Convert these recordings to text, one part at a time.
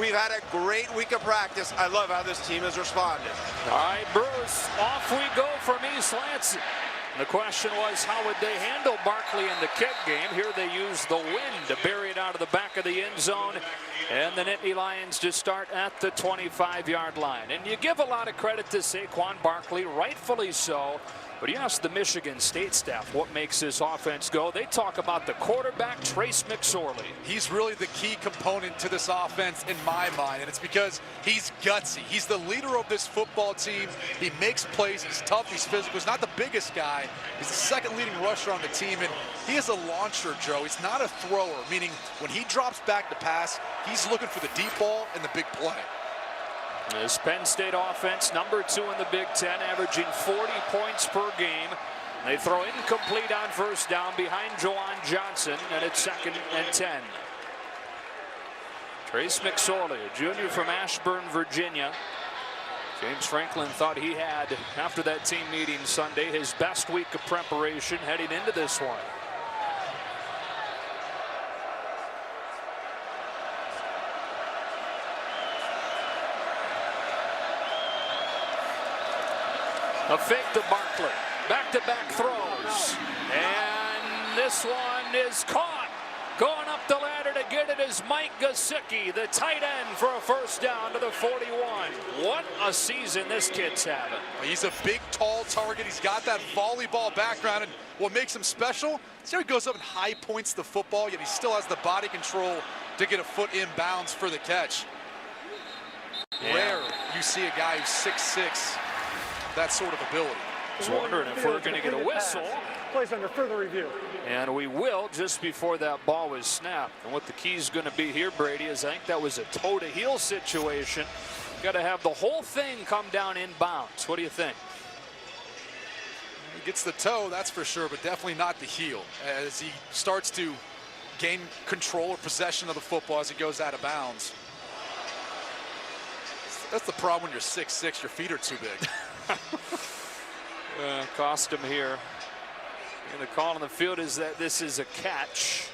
we've had a great week of practice. I love how this team has responded. All right, Bruce, off we go from East Lansing. The question was, how would they handle Barkley in the kick game? Here they use the wind to bury it out of the back of the end zone. And the Nittany Lions just start at the 25-yard line. And you give a lot of credit to Saquon Barkley, rightfully so. But you ask the Michigan State staff what makes this offense go. They talk about the quarterback, Trace McSorley. He's really the key component to this offense in my mind, and it's because he's gutsy. He's the leader of this football team. He makes plays. He's tough. He's physical. He's not the biggest guy. He's the second leading rusher on the team, and he is a launcher, Joe. He's not a thrower, meaning when he drops back to pass, he's looking for the deep ball and the big play. This Penn State offense, number 2 in the Big Ten, averaging 40 points per game. They throw incomplete on first down behind Juwan Johnson, and it's 2nd and 10. Trace McSorley, a junior from Ashburn, Virginia. James Franklin thought he had, after that team meeting Sunday, his best week of preparation heading into this one. A fake to Barkley. Back-to-back throws. And this one is caught. Going up the ladder to get it is Mike Gesicki, the tight end, for a first down to the 41. What a season this kid's having. He's a big, tall target. He's got that volleyball background. And what makes him special is how he goes up and high points the football, yet he still has the body control to get a foot inbounds for the catch. Yeah. Rare you see a guy who's 6'6", that sort of ability. I was wondering if we're going to get a whistle. Placed under further review. And we will just before that ball was snapped. And what the key is going to be here, Brady, is I think that was a toe-to-heel situation. Got to have the whole thing come down inbounds. What do you think? He gets the toe, that's for sure, but definitely not the heel. As he starts to gain control or possession of the football as he goes out of bounds. That's the problem when you're 6'6", your feet are too big. Cost him here. And the call on the field is that this is a catch.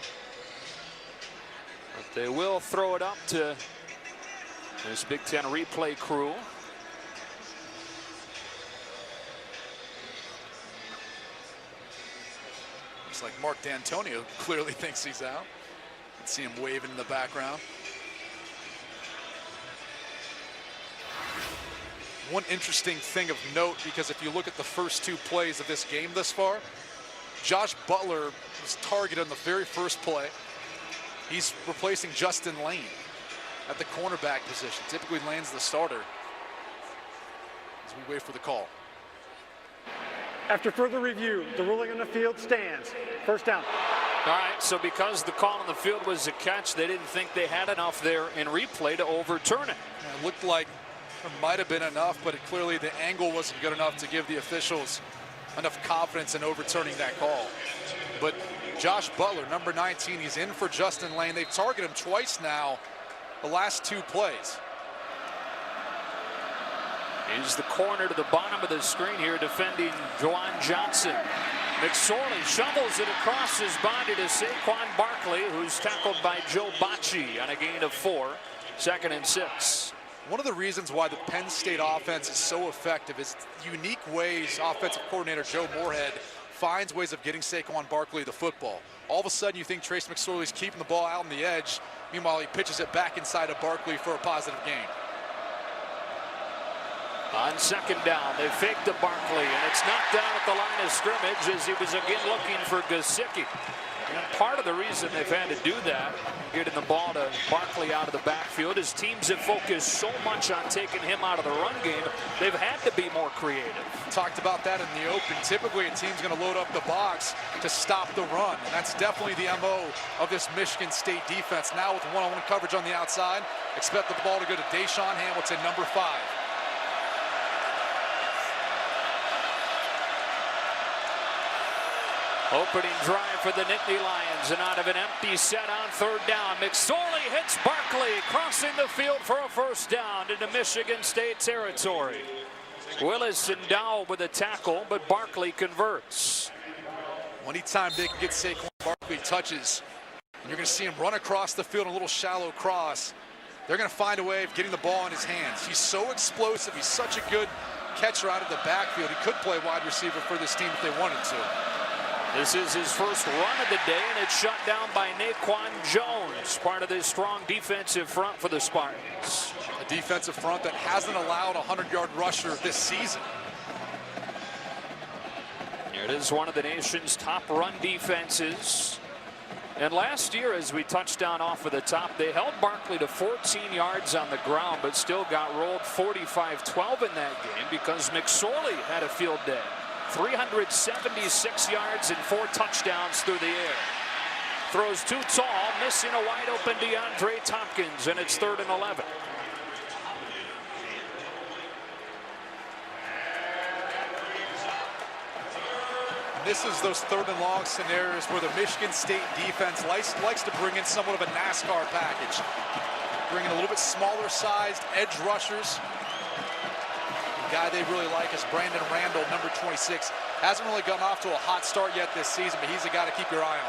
But they will throw it up to this Big Ten replay crew. Looks like Mark D'Antonio clearly thinks he's out. You can see him waving in the background. One interesting thing of note, because if you look at the first 2 plays of this game thus far, Josh Butler was targeted on the very first play. He's replacing Justin Lane at the cornerback position. Typically Lane's the starter as we wait for the call. After further review, the ruling on the field stands. First down. All right, so because the call on the field was a catch, they didn't think they had enough there in replay to overturn it. It looked like there might have been enough, but clearly the angle wasn't good enough to give the officials enough confidence in overturning that call. But Josh Butler, number 19, he's in for Justin Lane. They've targeted him twice now, the last 2 plays. He's the corner to the bottom of the screen here defending Juwan Johnson. McSorley shovels it across his body to Saquon Barkley, who's tackled by Joe Bacci on a gain of 4, 2nd and 6. One of the reasons why the Penn State offense is so effective is unique ways offensive coordinator Joe Moorhead finds ways of getting Saquon Barkley the football. All of a sudden you think Trace McSorley's keeping the ball out on the edge. Meanwhile, he pitches it back inside of Barkley for a positive gain. On 2nd down, they fake to Barkley, and it's knocked down at the line of scrimmage as he was again looking for Gesicki. And part of the reason they've had to do that, getting the ball to Barkley out of the backfield, is teams have focused so much on taking him out of the run game, they've had to be more creative. Talked about that in the open. Typically, a team's going to load up the box to stop the run. And that's definitely the MO of this Michigan State defense. Now with one-on-one coverage on the outside, expect the ball to go to Deshaun Hamilton, number 5. Opening drive for the Nittany Lions, and out of an empty set on 3rd down, McSorley hits Barkley, crossing the field for a first down into Michigan State territory. Willis and Dow with a tackle, but Barkley converts. Anytime they can get Saquon Barkley touches, and you're going to see him run across the field, a little shallow cross. they're going to find a way of getting the ball in his hands. He's so explosive. He's such a good catcher out of the backfield. He could play wide receiver for this team if they wanted to. This is his first run of the day, and it's shut down by Naquan Jones, part of this strong defensive front for the Spartans. A defensive front that hasn't allowed a 100-yard rusher this season. It is one of the nation's top run defenses. And last year, as we touched on off of the top, they held Barkley to 14 yards on the ground, but still got rolled 45-12 in that game because McSorley had a field day. 376 yards and 4 touchdowns through the air. Throws too tall, missing a wide open DeAndre Tompkins, and it's 3rd and 11. This is those 3rd and long scenarios where the Michigan State defense likes to bring in somewhat of a NASCAR package. Bring in a little bit smaller sized edge rushers. The guy they really like is Brandon Randall, number 26. Hasn't really gotten off to a hot start yet this season, but he's a guy to keep your eye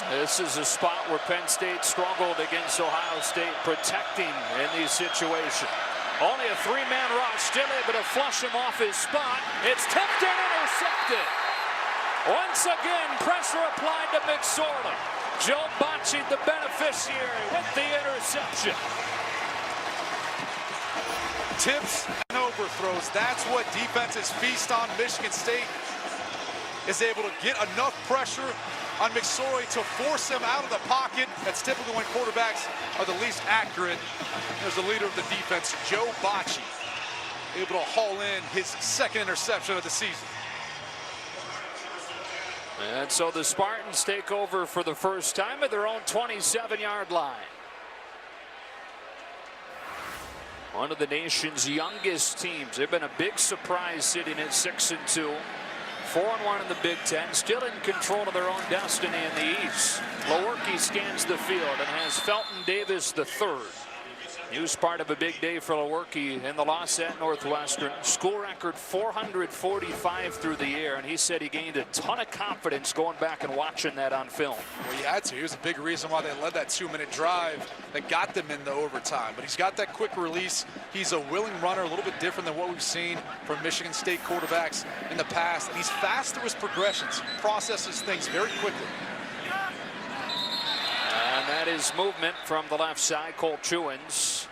on. This is a spot where Penn State struggled against Ohio State, protecting in these situations. Only a 3-man rush, still able to flush him off his spot. It's tipped and intercepted. Once again, pressure applied to McSorley. Joe Bocci, the beneficiary, with the interception. Tips and overthrows. That's what defenses feast on. Michigan State is able to get enough pressure on McSorley to force him out of the pocket. That's typically when quarterbacks are the least accurate. There's the leader of the defense, Joe Bocci, able to haul in his 2nd interception of the season. And so the Spartans take over for the first time at their own 27-yard line. One of the nation's youngest teams. They've been a big surprise sitting at 6-2. 4-1 in the Big Ten, still in control of their own destiny in the East. Lewerke scans the field and has Felton Davis III. He was part of a big day for Lewerke in the loss at Northwestern. School record 445 through the air, and he said he gained a ton of confidence going back and watching that on film. Well, he had to. He was a big reason why they led that 2-minute drive that got them into overtime. But he's got that quick release. He's a willing runner, a little bit different than what we've seen from Michigan State quarterbacks in the past. And he's fast through his progressions, processes things very quickly. And that is movement from the left side, Cole Chewins.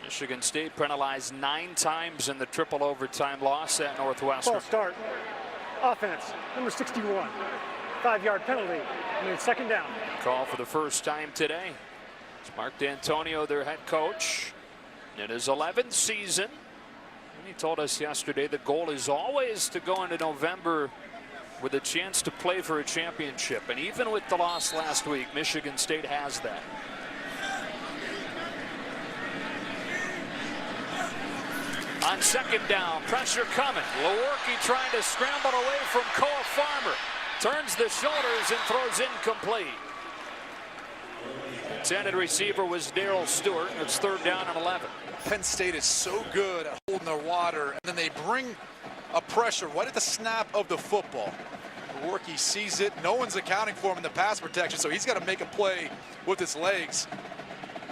Michigan State penalized 9 times in the triple overtime loss at Northwestern. False start. Offense, number 61. 5-yard penalty. Made 2nd down. Call for the first time today. It's Mark D'Antonio, their head coach. In his 11th season. And he told us yesterday the goal is always to go into November with a chance to play for a championship. And even with the loss last week, Michigan State has that. On 2nd down, pressure coming. Lewerke trying to scramble away from Koa Farmer. Turns the shoulders and throws incomplete. Intended receiver was Darrell Stewart, and it's 3rd down and 11. Penn State is so good at holding their water, and then they bring a pressure right at the snap of the football. Lewerke sees it. No one's accounting for him in the pass protection, so he's got to make a play with his legs.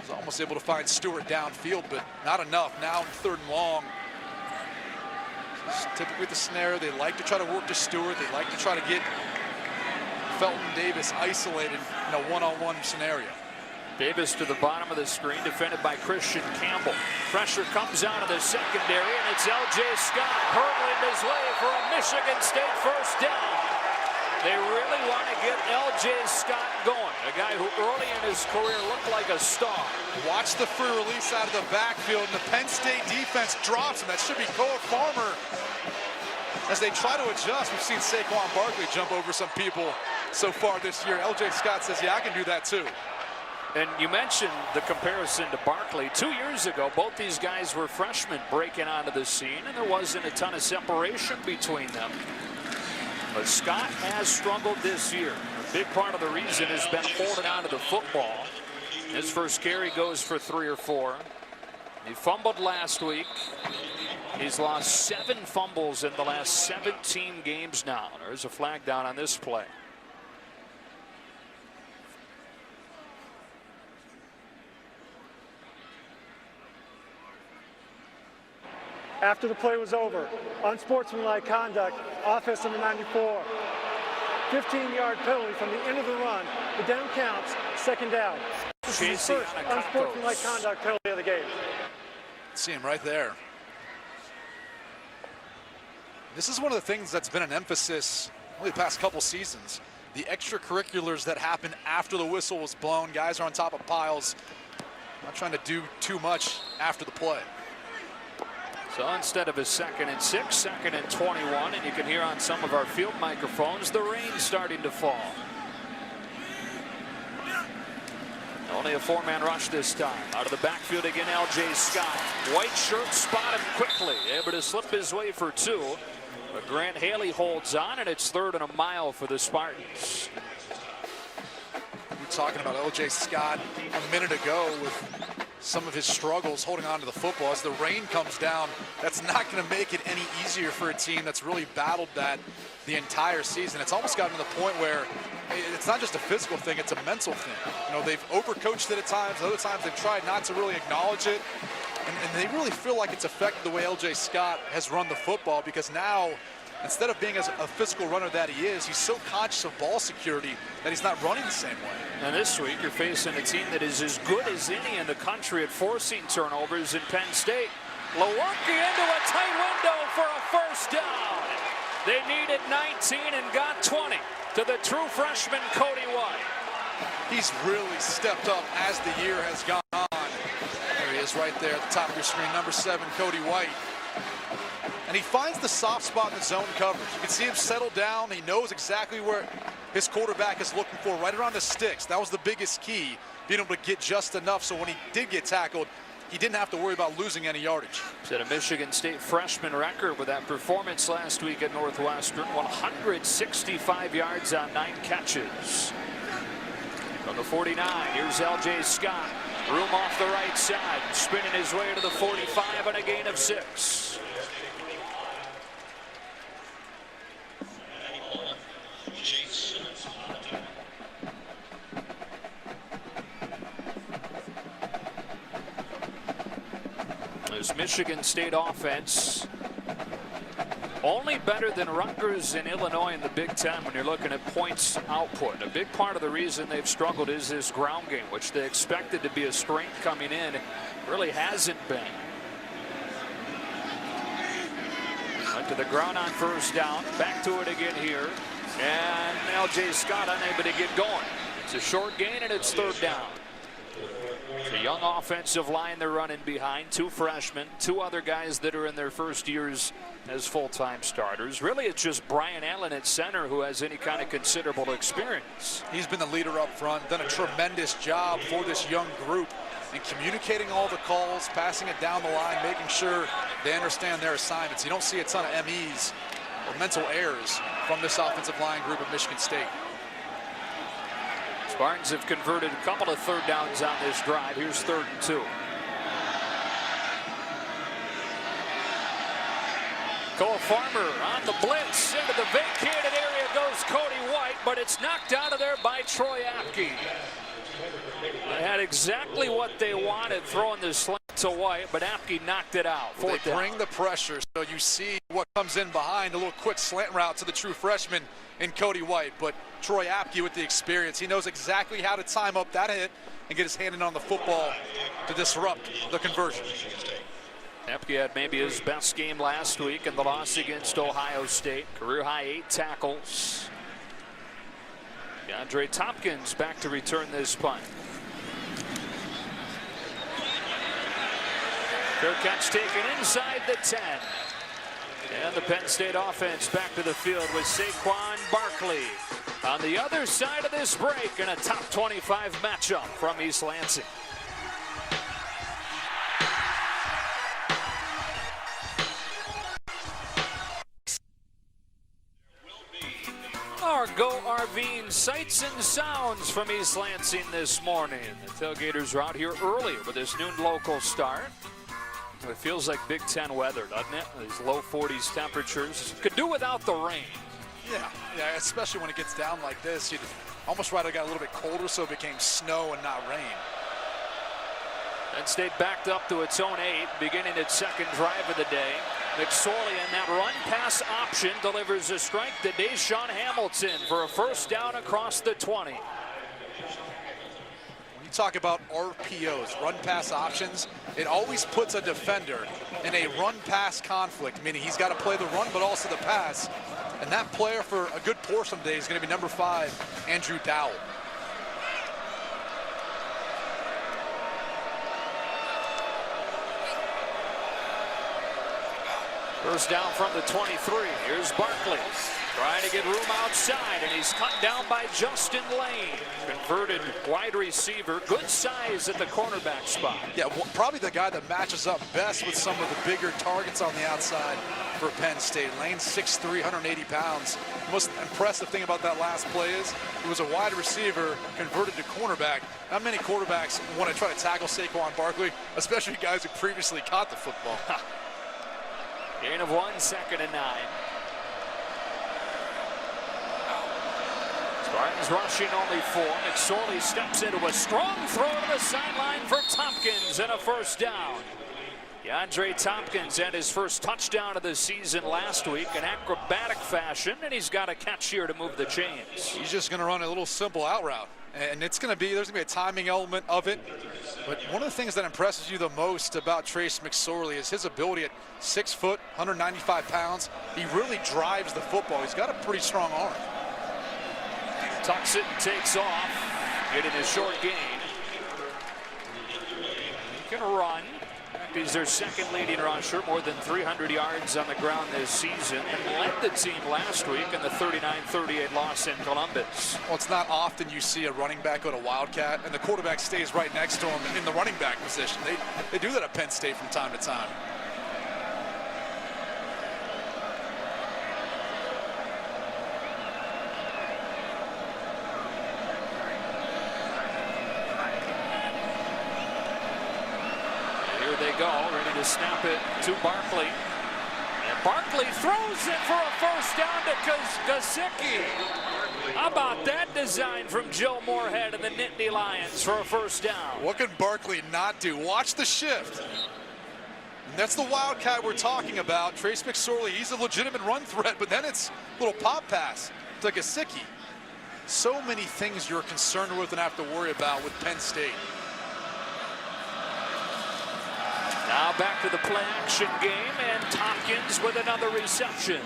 He's almost able to find Stewart downfield, but not enough. Now in 3rd and long. Typically the scenario, they like to try to work to Stewart. They like to try to get Felton Davis isolated in a one-on-one scenario. Davis to the bottom of the screen, defended by Christian Campbell. Pressure comes out of the secondary, and it's L.J. Scott hurdling his way for a Michigan State first down. They really want to get L.J. Scott going, a guy who early in his career looked like a star. Watch the free release out of the backfield, and the Penn State defense drops him. That should be Koa Farmer. As they try to adjust, we've seen Saquon Barkley jump over some people so far this year. L.J. Scott says, yeah, I can do that too. And you mentioned the comparison to Barkley. 2 years ago, both these guys were freshmen breaking onto the scene, and there wasn't a ton of separation between them. But Scott has struggled this year. A big part of the reason has been holding on to the football. His first carry goes for 3 or 4. He fumbled last week. He's lost 7 fumbles in the last 17 games now. There's a flag down on this play. After the play was over, unsportsmanlike conduct, offense number 94. 15-yard penalty from the end of the run. The down counts, second down. This is his first unsportsmanlike conduct penalty of the game. See him right there. This is one of the things that's been an emphasis really the past couple seasons. The extracurriculars that happen after the whistle was blown. Guys are on top of piles. Not trying to do too much after the play. So instead of a 2nd and 6, 2nd and 21, and you can hear on some of our field microphones the rain starting to fall. Only a 4-man rush this time. Out of the backfield again, L.J. Scott. White shirt spotted quickly, able to slip his way for 2. But Grant Haley holds on, and it's 3rd and a mile for the Spartans. We're talking about L.J. Scott a minute ago with some of his struggles holding on to the football. As the rain comes down, that's not going to make it any easier for a team that's really battled that the entire season. It's almost gotten to the point where it's not just a physical thing, it's a mental thing. You know, they've overcoached it at times. Other times they've tried not to really acknowledge it. And they really feel like it's affected the way L.J. Scott has run the football, because now, instead of being as a physical runner that he is, he's so conscious of ball security that he's not running the same way. And this week you're facing a team that is as good as any in the country at forcing turnovers in Penn State. Lewerke into a tight window for a first down. They needed 19 and got 20 to the true freshman Cody White. He's really stepped up as the year has gone on. There he is right there at the top of your screen, number 7, Cody White. And he finds the soft spot in the zone coverage. You can see him settle down. He knows exactly where his quarterback is looking for, right around the sticks. That was the biggest key, being able to get just enough so when he did get tackled, he didn't have to worry about losing any yardage. Set a Michigan State freshman record with that performance last week at Northwestern. 165 yards on 9 catches. From the 49, here's L.J. Scott. Room off the right side, spinning his way to the 45 on a gain of 6. This Michigan State offense only better than Rutgers and Illinois in the Big Ten when you're looking at points output. A big part of the reason they've struggled is this ground game, which they expected to be a strength coming in. Really hasn't been. Went to the ground on first down. Back to it again here. And L.J. Scott unable to get going. It's a short gain and it's 3rd down. It's a young offensive line they're running behind. 2 freshmen, 2 other guys that are in their first years as full-time starters. Really, it's just Brian Allen at center who has any kind of considerable experience. He's been the leader up front, done a tremendous job for this young group in communicating all the calls, passing it down the line, making sure they understand their assignments. You don't see a ton of MEs or mental errors from this offensive line group at Michigan State. Spartans have converted a couple of 3rd downs on this drive. Here's 3rd and 2. Cole Farmer on the blitz. Into the vacated area goes Cody White, but it's knocked out of there by Troy Apke. They had exactly what they wanted, throwing the slant to White, but Apke knocked it out. They bring the pressure, so you see what comes in behind, a little quick slant route to the true freshman in Cody White. But Troy Apke with the experience, he knows exactly how to time up that hit and get his hand in on the football to disrupt the conversion. Apke had maybe his best game last week in the loss against Ohio State. Career high 8 tackles. DeAndre Tompkins back to return this punt. Fair catch taken inside the 10. And the Penn State offense back to the field with Saquon Barkley on the other side of this break in a top 25 matchup from East Lansing. Our Go RVing sights and sounds from East Lansing this morning. The tailgaters are out here early with this noon local start. It feels like Big Ten weather, doesn't it? These low 40s temperatures. Could do without the rain. Yeah, especially when it gets down like this. You'd almost rather got a little bit colder so it became snow and not rain. Penn State backed up to its own 8, beginning its second drive of the day. McSorley in that run pass option delivers a strike to Deshaun Hamilton for a first down across the 20. When you talk about RPOs, run pass options, it always puts a defender in a run pass conflict, meaning he's got to play the run but also the pass. And that player for a good portion of the day is going to be number 5, Andrew Dowell. First down from the 23. Here's Barkley trying to get room outside, and he's cut down by Justin Lane. Converted wide receiver, good size at the cornerback spot. Yeah, probably the guy that matches up best with some of the bigger targets on the outside for Penn State. Lane 6'3", 180 pounds. The most impressive thing about that last play is he was a wide receiver converted to cornerback. Not many quarterbacks want to try to tackle Saquon Barkley, especially guys who previously caught the football. Gain of 1, 2nd and 9. Spartans rushing only 4. McSorley steps into a strong throw to the sideline for Tompkins and a first down. DeAndre Tompkins had his first touchdown of the season last week in acrobatic fashion, and he's got a catch here to move the chains. He's just going to run a little simple out route, and there's going to be a timing element of it. But one of the things that impresses you the most about Trace McSorley is his ability at 6 foot, 195 pounds. He really drives the football. He's got a pretty strong arm. Tucks it and takes off, getting a short gain. He can run. He's their second leading rusher, more than 300 yards on the ground this season, and led the team last week in the 39-38 loss in Columbus. Well, it's not often you see a running back go to Wildcat and the quarterback stays right next to him in the running back position. They do that at Penn State from time to time. They go, ready to snap it to Barkley. And Barkley throws it for a first down to Gesicki. How about that design from Joe Moorhead and the Nittany Lions for a first down? What can Barkley not do? Watch the shift. And that's the Wildcat we're talking about. Trace McSorley, he's a legitimate run threat, but then it's a little pop pass to Gesicki. So many things you're concerned with and have to worry about with Penn State. Now back to the play action game, and Tompkins with another reception.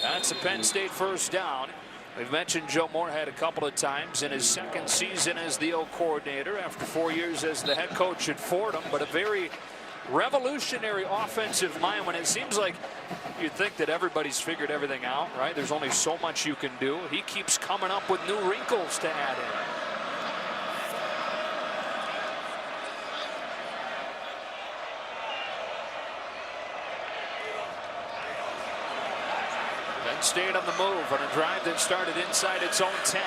That's a Penn State first down. We've mentioned Joe Moorhead a couple of times in his second season as the O coordinator after 4 years as the head coach at Fordham, but a very revolutionary offensive mind when it seems like you'd think that everybody's figured everything out, right? There's only so much you can do. He keeps coming up with new wrinkles to add in. Stayed on the move on a drive that started inside its own 10.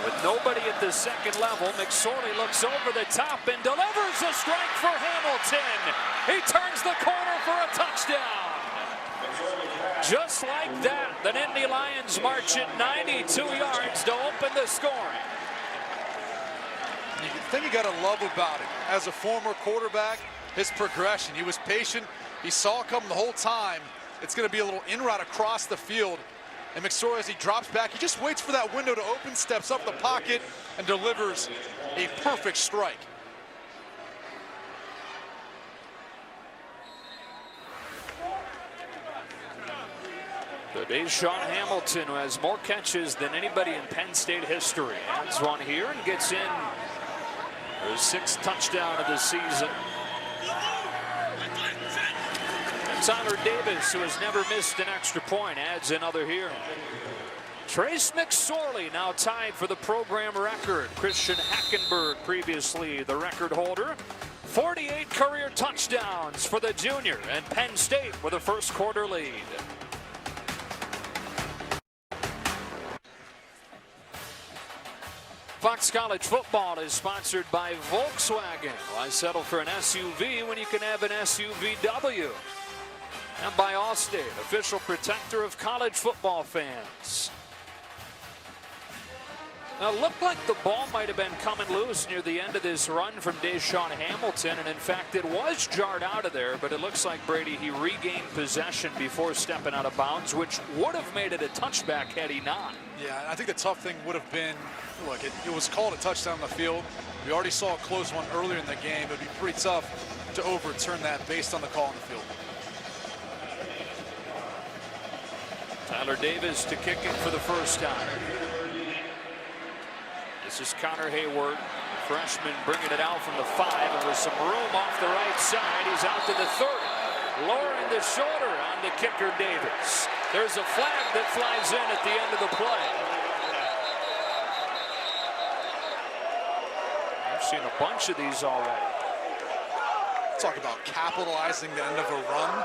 With nobody at the second level, McSorley looks over the top and delivers a strike for Hamilton. He turns the corner for a touchdown. Just like that, the Nittany Lions march at 92 yards to open the scoring. The thing you got to love about it, as a former quarterback, his progression. He was patient. He saw it coming the whole time. It's going to be a little in route across the field. And McSorley, as he drops back, he just waits for that window to open, steps up the pocket, and delivers a perfect strike. So Deshaun Hamilton, who has more catches than anybody in Penn State history, adds one here and gets in his 6th touchdown of the season. Tyler Davis, who has never missed an extra point, adds another here. Trace McSorley now tied for the program record. Christian Hackenberg, previously the record holder. 48 career touchdowns for the junior, and Penn State with a first quarter lead. Fox College Football is sponsored by Volkswagen. Why settle for an SUV when you can have an SUVW? And by Allstate, official protector of college football fans. Now, it looked like the ball might have been coming loose near the end of this run from Deshaun Hamilton, and in fact it was jarred out of there, but it looks like Brady, he regained possession before stepping out of bounds, which would have made it a touchback had he not. Yeah, I think the tough thing would have been, look, it was called a touchdown on the field. We already saw a close one earlier in the game. It would be pretty tough to overturn that based on the call on the field. Tyler Davis to kick it for the first time. This is Connor Hayward, freshman, bringing it out from the 5, and with some room off the right side, he's out to the 30. Lowering the shoulder on the kicker Davis. There's a flag that flies in at the end of the play. I've seen a bunch of these already. Talk about capitalizing the end of a run.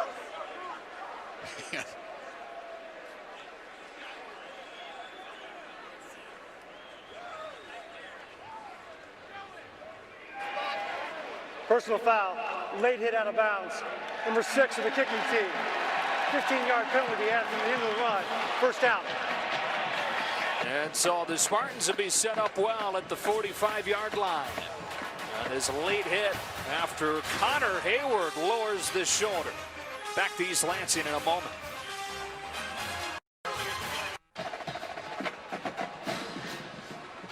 Personal foul, late hit out of bounds. Number 6 of the kicking team. 15-yard penalty after the end of the run. First down. And so the Spartans will be set up well at the 45-yard line. And his late hit after Connor Hayward lowers the shoulder. Back to East Lansing in a moment.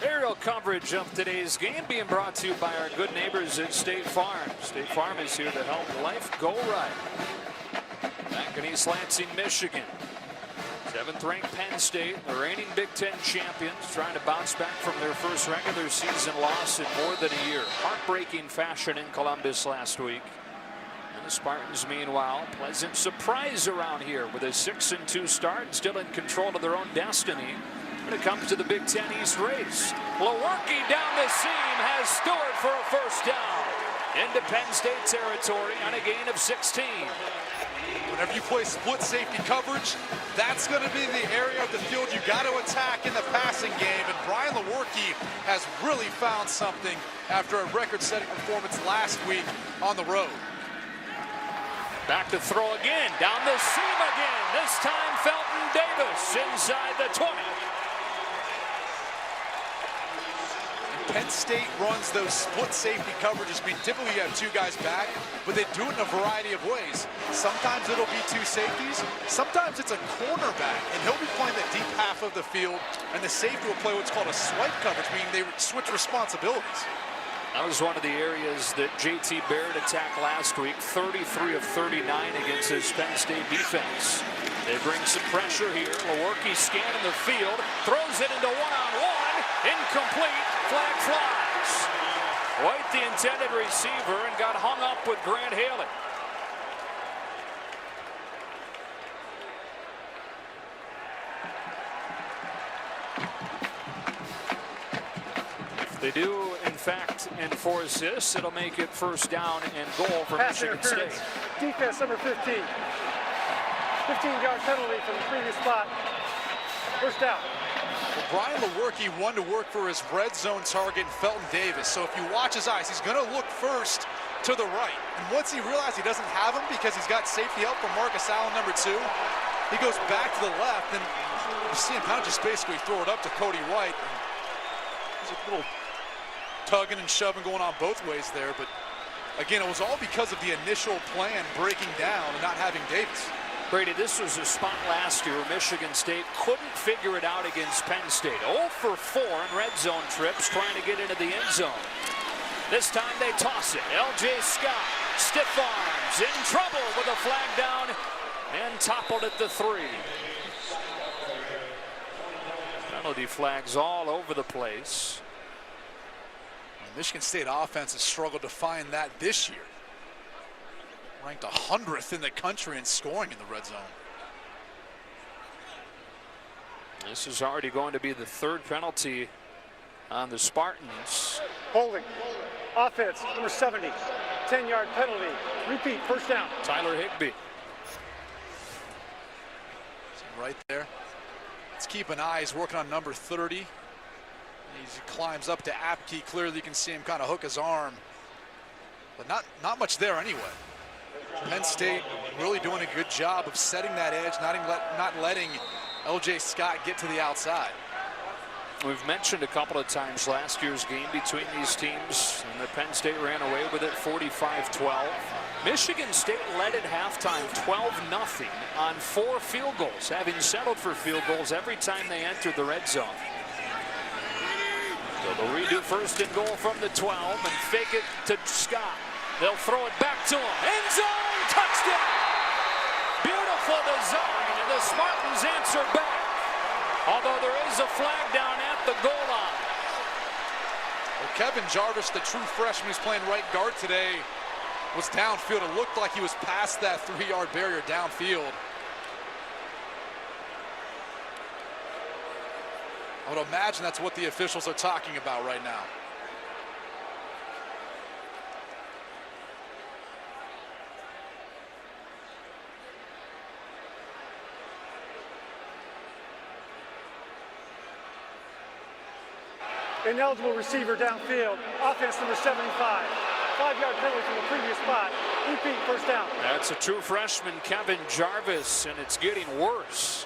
Aerial coverage of today's game being brought to you by our good neighbors at State Farm. State Farm is here to help life go right. Back in East Lansing, Michigan. 7th-ranked Penn State, the reigning Big Ten champions, trying to bounce back from their first regular season loss in more than a year. Heartbreaking fashion in Columbus last week. And the Spartans, meanwhile, pleasant surprise around here with a 6-2 start, still in control of their own destiny when it comes to the Big Ten East race. Lewerke down the seam has Stewart for a first down into Penn State territory on a gain of 16. Whenever you play split safety coverage, that's going to be the area of the field you got to attack in the passing game. And Brian Lewerke has really found something after a record-setting performance last week on the road. Back to throw again, down the seam again. This time Felton Davis inside the 20. Penn State runs those split safety coverages. I mean, typically you have 2 guys back, but they do it in a variety of ways. Sometimes it'll be 2 safeties. Sometimes it's a cornerback, and he'll be playing the deep half of the field, and the safety will play what's called a swipe coverage, meaning they switch responsibilities. That was one of the areas that J.T. Barrett attacked last week, 33 of 39 against his Penn State defense. They bring some pressure here. Lewerke scanning the field, throws it into one-on-one, incomplete, flag flies. White, the intended receiver, and got hung up with Grant Haley. If they do, in fact, enforce this, it'll make it first down and goal for Pass Michigan State. Defense number 15. 15-yard penalty from the previous spot. First down. Well, Brian Lewerke wanted to work for his red zone target, Felton Davis. So if you watch his eyes, he's going to look first to the right. And once he realizes he doesn't have him because he's got safety help from Marcus Allen, number 2, he goes back to the left, and you see him kind of just basically throw it up to Cody White. There's a little tugging and shoving going on both ways there, but again, it was all because of the initial plan breaking down and not having Davis. Brady, this was a spot last year where Michigan State couldn't figure it out against Penn State. 0 for 4 in red zone trips trying to get into the end zone. This time they toss it. L.J. Scott, stiff arms, in trouble with a flag down and toppled at the 3. Penalty flags all over the place. Michigan State offense has struggled to find that this year. Ranked 100th in the country in scoring in the red zone. This is already going to be the 3rd penalty on the Spartans. Holding. Offense, number 70. 10-yard penalty. Repeat, first down. Tyler Higbee. Right there. Let's keep an eye. He's working on number 30. He climbs up to Apke. Clearly you can see him kind of hook his arm. But not much there anyway. Penn State really doing a good job of setting that edge, not letting L.J. Scott get to the outside. We've mentioned a couple of times last year's game between these teams, and the Penn State ran away with it 45-12. Michigan State led at halftime 12-0 on 4 field goals, having settled for field goals every time they entered the red zone. So they'll redo first and goal from the 12 and fake it to Scott. They'll throw it back to him. End zone, touchdown! Beautiful design, and the Spartans answer back. Although there is a flag down at the goal line. Well, Kevin Jarvis, the true freshman who's playing right guard today, was downfield. It looked like he was past that 3-yard barrier downfield. I would imagine that's what the officials are talking about right now. Ineligible receiver downfield. Offense number 75. 5-yard penalty from the previous spot. Repeat, first down. That's a true freshman, Kevin Jarvis, and it's getting worse.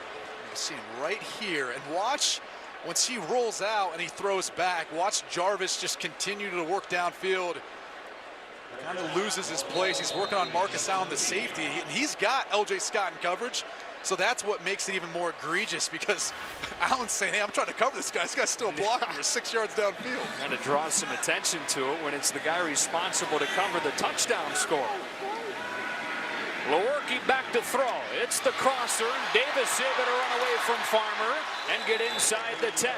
You see him right here, and watch once he rolls out and he throws back. Watch Jarvis just continue to work downfield. Kind of loses his place. He's working on Marcus Allen, the safety, and he's got L.J. Scott in coverage. So that's what makes it even more egregious, because Allen's saying, hey, I'm trying to cover this guy. This guy's still blocking. We're 6 yards downfield. And it draws some attention to it when it's the guy responsible to cover the touchdown score. Lewerke back to throw. It's the crosser. Davis able to run away from Farmer and get inside the 10.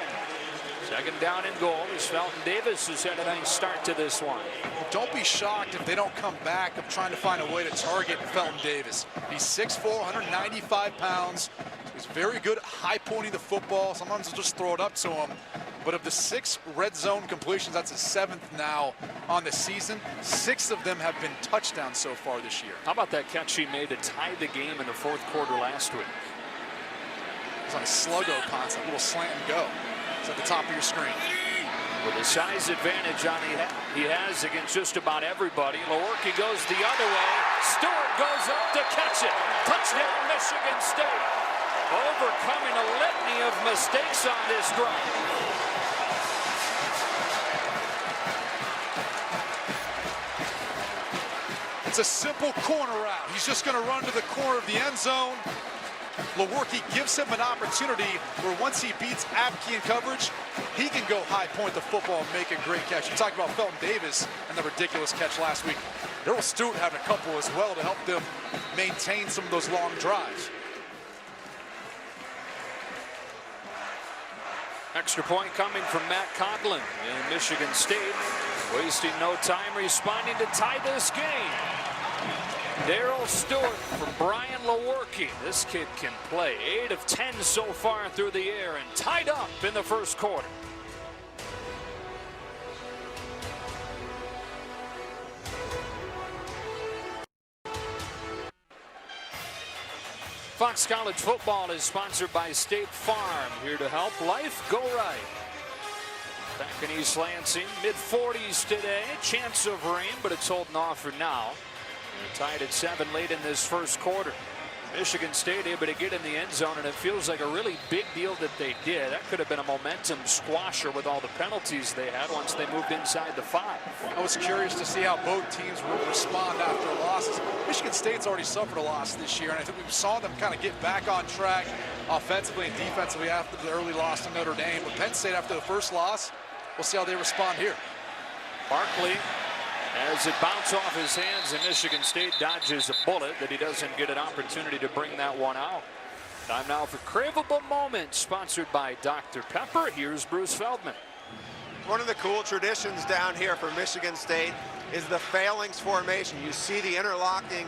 Second down and goal as Felton Davis has had a nice start to this one. Don't be shocked if they don't come back of trying to find a way to target Felton Davis. He's 6'4", 195 pounds. He's very good at high pointing the football. Sometimes they'll just throw it up to him. But of the 6 red zone completions, that's his 7th now on the season. 6 of them have been touchdowns so far this year. How about that catch he made to tie the game in the 4th quarter last week? It's on a sluggo concept, a little slant and go. It's at the top of your screen. With a size advantage he has against just about everybody. Lewerke goes the other way. Stewart goes up to catch it. Touchdown, Michigan State. Overcoming a litany of mistakes on this drive. It's a simple corner route. He's just going to run to the corner of the end zone. Lewerke gives him an opportunity where once he beats Apke in coverage, he can go high point the football and make a great catch. You talked about Felton Davis and the ridiculous catch last week. Darrell Stewart having a couple as well to help them maintain some of those long drives. Extra point coming from Matt Conklin in Michigan State. Wasting no time responding to tie this game. Darrell Stewart for Brian Lewerke. This kid can play. 8 of 10 so far through the air and tied up in the 1st quarter. Fox College Football is sponsored by State Farm. Here to help life go right. Back in East Lansing, mid-40s today. Chance of rain, but it's holding off for now. They're tied at 7 late in this 1st quarter. Michigan State able to get in the end zone, and it feels like a really big deal that they did. That could have been a momentum squasher with all the penalties they had once they moved inside the 5. I was curious to see how both teams would respond after losses. Michigan State's already suffered a loss this year, and I think we saw them kind of get back on track offensively and defensively after the early loss to Notre Dame. But Penn State, after the first loss, we'll see how they respond here. Barkley, as it bounced off his hands, and Michigan State dodges a bullet that he doesn't get an opportunity to bring that one out. Time now for Craveable Moments, sponsored by Dr. Pepper. Here's Bruce Feldman. One of the cool traditions down here for Michigan State is the phalanx formation. You see the interlocking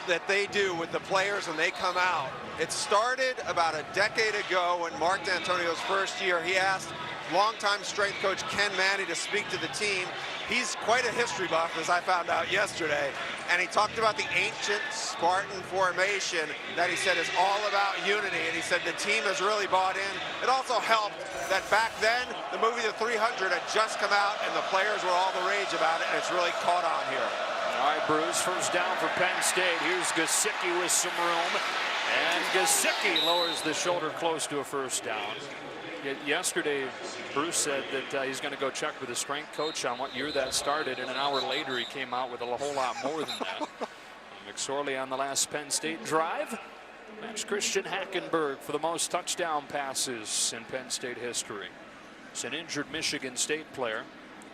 that they do with the players when they come out. It started about a decade ago when Mark D'Antonio's first year. He asked longtime strength coach Ken Manny to speak to the team. He's quite a history buff, as I found out yesterday, and he talked about the ancient Spartan formation that he said is all about unity, and he said the team has really bought in. It also helped that back then the movie The 300 had just come out and the players were all the rage about it, and it's really caught on here. All right, Bruce, first down for Penn State. Here's Gesicki with some room, and Gesicki lowers the shoulder close to a first down. Yesterday, Bruce said that he's going to go check with the strength coach on what year that started, and an hour later he came out with a whole lot more than that. McSorley on the last Penn State drive. That's Christian Hackenberg for the most touchdown passes in Penn State history. It's an injured Michigan State player.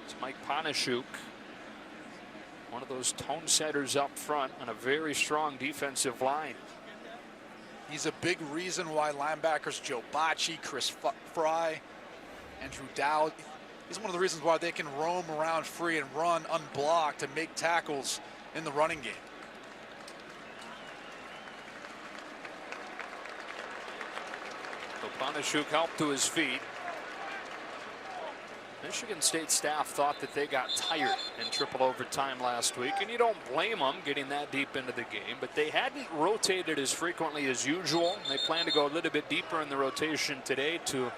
It's Mike Panashuk, one of those tone setters up front on a very strong defensive line. He's a big reason why linebackers Joe Bacci, Chris Fry, Andrew Dowd, he's one of the reasons why they can roam around free and run unblocked and make tackles in the running game. So Panashuk helped to his feet. Michigan State staff thought that they got tired in triple overtime last week, and you don't blame them getting that deep into the game, but they hadn't rotated as frequently as usual. They plan to go a little bit deeper in the rotation today to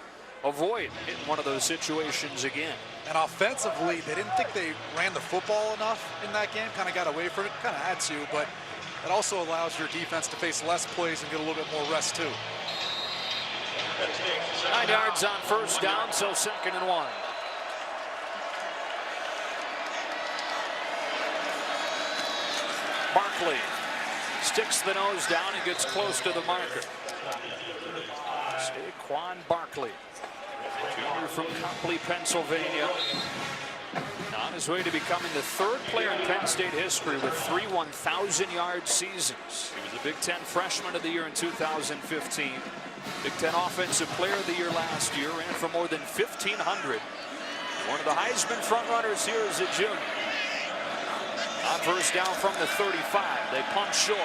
avoid hitting one of those situations again. And offensively, they didn't think they ran the football enough in that game, kind of got away from it, kind of had to, but it also allows your defense to face less plays and get a little bit more rest too. 9 yards on first down, so 2nd and 1. Barkley sticks the nose down and gets close to the marker. Saquon Barkley, junior from Copley, Pennsylvania, on his way to becoming the 3rd player in Penn State history with 3 1,000-yard seasons. He was the Big Ten Freshman of the Year in 2015. Big Ten Offensive Player of the Year last year, ran for more than 1,500. One of the Heisman frontrunners here is a junior. On first down from the 35, they punt short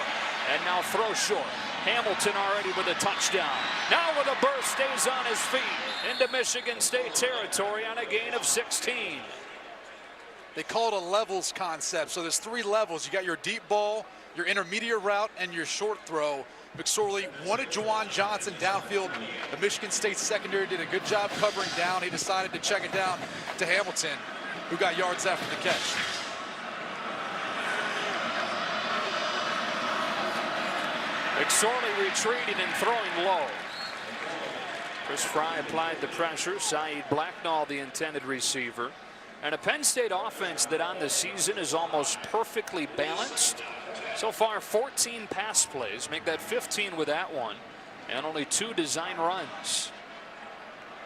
and now throw short. Hamilton already with a touchdown. Now with a burst, stays on his feet into Michigan State territory on a gain of 16. They call it a levels concept. So there's 3 levels. You got your deep ball, your intermediate route, and your short throw. McSorley wanted Juwan Johnson downfield. The Michigan State secondary did a good job covering down. He decided to check it down to Hamilton, who got yards after the catch. McSorley retreating and throwing low. Chris Fry applied the pressure. Saeed Blacknall, the intended receiver. And a Penn State offense that on the season is almost perfectly balanced. So far, 14 pass plays. Make that 15 with that one. And only 2 design runs.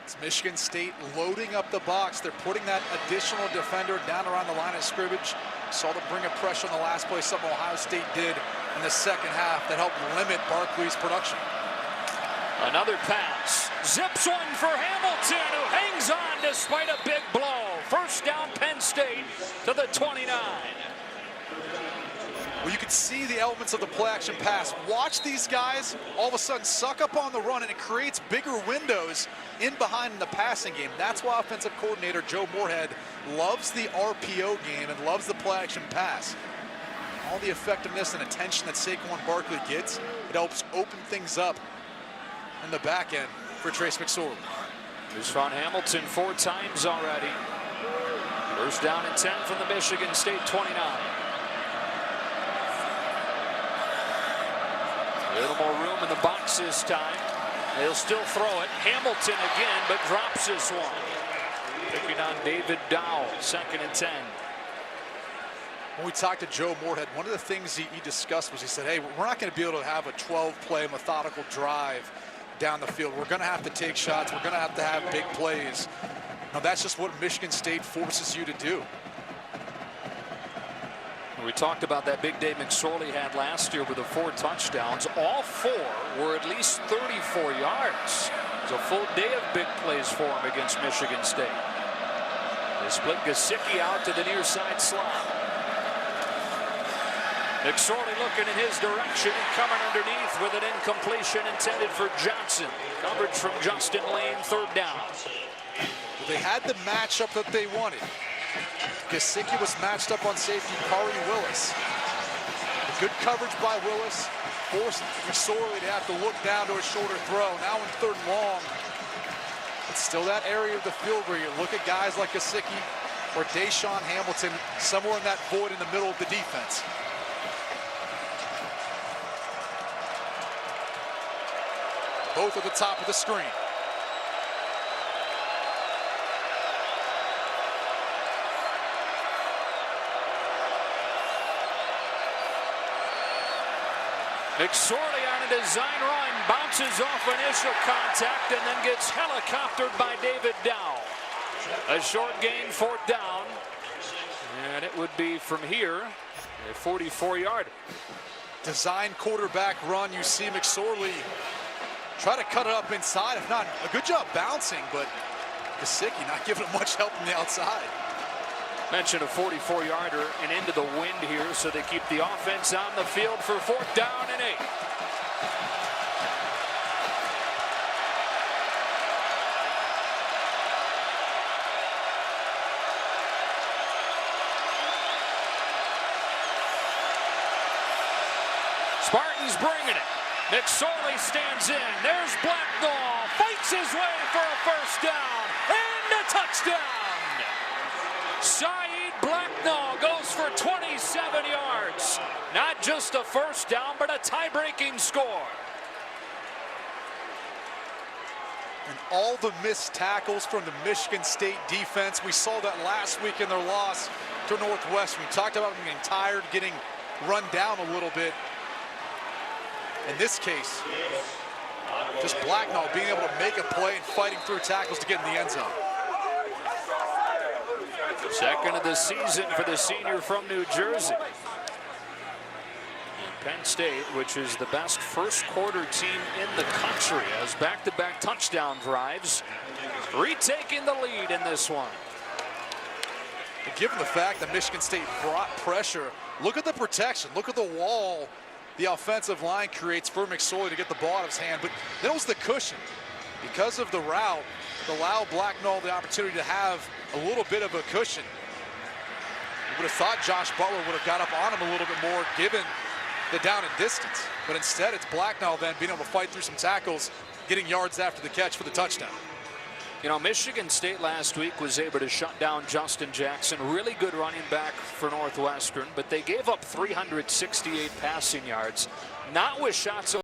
It's Michigan State loading up the box. They're putting that additional defender down around the line of scrimmage. Saw them bring a pressure on the last play, something Ohio State did in the second half that helped limit Barkley's production. Another pass. Zips one for Hamilton, who hangs on despite a big blow. First down, Penn State to the 29. Well, you can see the elements of the play action pass. Watch these guys all of a sudden suck up on the run, and it creates bigger windows in behind in the passing game. That's why offensive coordinator Joe Moorhead loves the RPO game and loves the play action pass. All the effectiveness and attention that Saquon Barkley gets, it helps open things up in the back end for Trace McSorley. He's found Hamilton 4 times already. First down and 10 from the Michigan State 29. A little more room in the box this time. They'll still throw it. Hamilton again, but drops this one. Picking on David Dowell, 2nd and 10. When we talked to Joe Moorhead, one of the things he discussed was he said, hey, we're not going to be able to have a 12-play methodical drive down the field. We're going to have to take shots. We're going to have big plays. Now, that's just what Michigan State forces you to do. We talked about that big day McSorley had last year with the 4 touchdowns. All 4 were at least 34 yards. It was a full day of big plays for him against Michigan State. They split Gesicki out to the near side slot. McSorley looking in his direction and coming underneath with an incompletion intended for Johnson. Coverage from Justin Lane, 3rd down. They had the matchup that they wanted. Gesicki was matched up on safety, Kari Willis. Good coverage by Willis forced McSorley to have to look down to a shorter throw. Now in 3rd and long. It's still that area of the field where you look at guys like Gesicki or Deshaun Hamilton somewhere in that void in the middle of the defense. Both at the top of the screen. McSorley on a design run, bounces off initial contact and then gets helicoptered by David Dow. A short gain, 4th down, and it would be from here a 44-yard. Design quarterback run. You see McSorley try to cut it up inside. If not, a good job bouncing, but Gesicki not giving him much help from the outside. Mentioned a 44-yarder and into the wind here, so they keep the offense on the field for 4th down and 8. Spartans bringing it. McSorley stands in. There's Blacknall. Fights his way for a 1st down and a touchdown. Saeed Blacknall goes for 27 yards. Not just a 1st down, but a tie-breaking score. And all the missed tackles from the Michigan State defense. We saw that last week in their loss to Northwestern. We talked about them getting tired, getting run down a little bit. In this case, just Blacknall being able to make a play and fighting through tackles to get in the end zone. 2nd of the season for the senior from New Jersey. And Penn State, which is the best 1st quarter team in the country, has back-to-back touchdown drives, retaking the lead in this one. And given the fact that Michigan State brought pressure, look at the protection, look at the wall the offensive line creates for McSorley to get the ball out of his hand, but then it was the cushion. Because of the route, it allowed Blacknall the opportunity to have a little bit of a cushion. You would have thought Josh Butler would have got up on him a little bit more given the down and distance, but instead it's Blacknall then being able to fight through some tackles, getting yards after the catch for the touchdown. You know, Michigan State last week was able to shut down Justin Jackson, really good running back for Northwestern, but they gave up 368 passing yards, not with shots